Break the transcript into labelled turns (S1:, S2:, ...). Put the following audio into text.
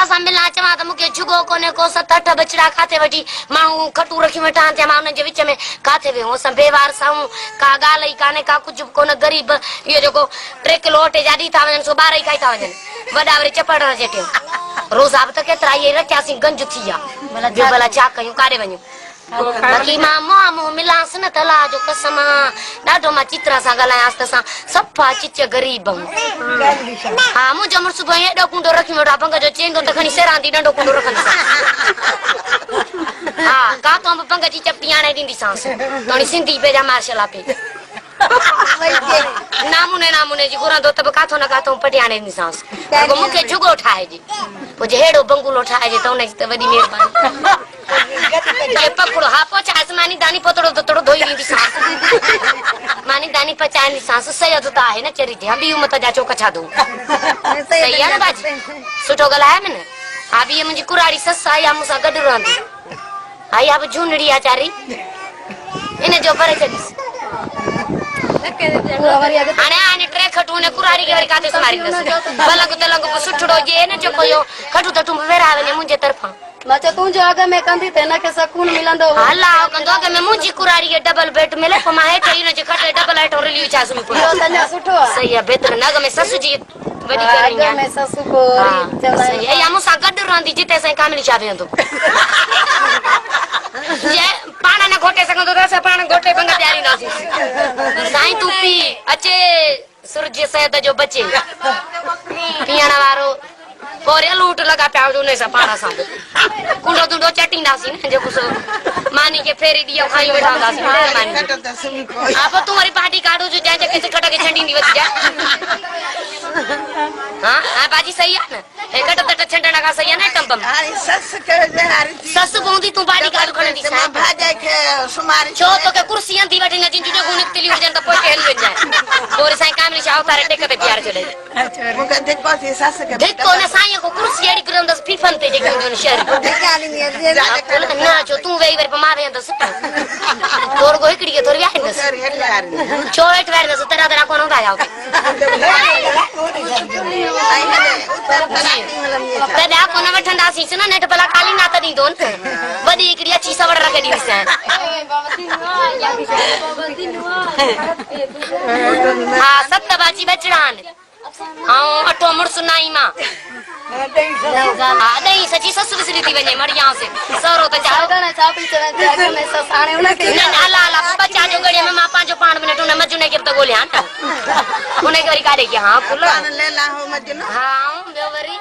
S1: सा मिला चवा त मुके जुगो कोने को 7-8 बचड़ा खाते वठी मां खटू रखी वेठा ते मां उन जे विच में खाते वे हो सब बेवार साऊ का गाल ही काने का कुछ कोन गरीब ये जो 3 किलो अटे जा दी था वजन सो 12 ही खाई था वजन वडा वरे चपड़ जेटे रोज अब त केतरा ये रचासी गंज थिया भला चा कयूं कारे वणू बाकी मां मोह मिलास न तला जो कसम डाडो मां चित्रा सा गलायास त सा सफा चिच गरीब हां मुजो मुर्स भई एडो कुंडो रखी वेठा पंग जो चेंदो त खणी सेरांदी डंडो कुंडो रखन हां का तो पंग जी चपटी आणे दींदी सांस तोनी सिंधी पे जा मार्शल पे नामुने जी गुरा दो तब काथो न काथो पटियाने दी सांस को मुके जुगो ठाए जी पो जे हेडो बंगुलो ठाए जे तोने त वडी मेहरबानी ये पकड़ो हा पोचा आसमानी दानी पतड़ो ततड़ो धोई दी सांस मानी दानी पचाए दी सांस सही तो है ना चरी थी अभी मत जा चो कछा दो सही है ना बाजी सुठो गला है मैंने अभी ये मुझी कुराड़ी सस आई हम सा गड रहंदी आई अब झुनड़ी आचारी इने जो परे चलीस आने ट्रे खटू ने कुरारी के वरी काते समारी दस बलंग को सुठड़ो जे ने जो कोयो खटू त तुम वेरावे ने मुझे तरफा
S2: बच्चा तू जो आगे में कंदी थे ना के सकून मिलंदो
S1: हल्ला कंदो आगे में मुझी कुरारी के डबल बेड मिले पमा है तो इने जे खटे डबल आइटो रिली चास में पूरा
S2: तन्या सुठो
S1: सही है बेहतर नग में ससु जी बड़ी करी
S2: आगे में ससु को चला
S1: सही है या मुसा गड रहंदी जिते से कामिल चावे तो ये पाना न घोटे सकंदो त पाना घोटे पंग तैयारी ना सी साईं तू पी अचे सूरज सैद जो बचे पियाना वारो और लूट लगा पाओ जो ने सा पाना सा कुंडो दुंडो चटींदा सी ने जो कुछ मानी के फेरी दियो खाई बैठांदा सी मानी आप तुम्हारी पार्टी काढो जो जाए के कट के छंडी दी वच जा हां आ बाजी सही है ना एकट तट छंडना का सही है ना टंपम
S3: अरे सस के हारी
S1: सस बोंदी तू पार्टी काढो खणे दी सा
S3: भाजा के सुमारी
S1: छो तो के कुर्सियां दी बैठी न जिन जो गुण तिली हो जन त पोटे हल वे जाए और साईं कामली चाव तारे टेक पे प्यार चले
S3: मुके देख पासी सस के
S1: देख को ने साईं को कुर्सी एडी करन दस फीफन ते जे जो शहर
S3: काली ने
S1: बोल ना जो तू वेई वर मारे दस तोर को एकड़ी के तोर व्याह दस छो एट वर दस तेरा तेरा कोन होगा जाओ ते डा कोन वठंदा सी न नेट भला काली ना त दी दोन बदी एकड़ी अच्छी सवड़ रख दी से हां सत बाजी बचड़ान हां अटो मुर्स नाई मां हां नहीं सची सस विसरी थी वने मड़िया से सरो त चाओ
S2: गने चापी चले जागे में ससाणे उन के
S1: ना ला बच्चा जो गड़े में मां 5 मिनट उन मजुने के त गोले हां उन्हें के वरी काडे के हां खुला
S3: ले ला हो मजनो
S1: हां बेवरी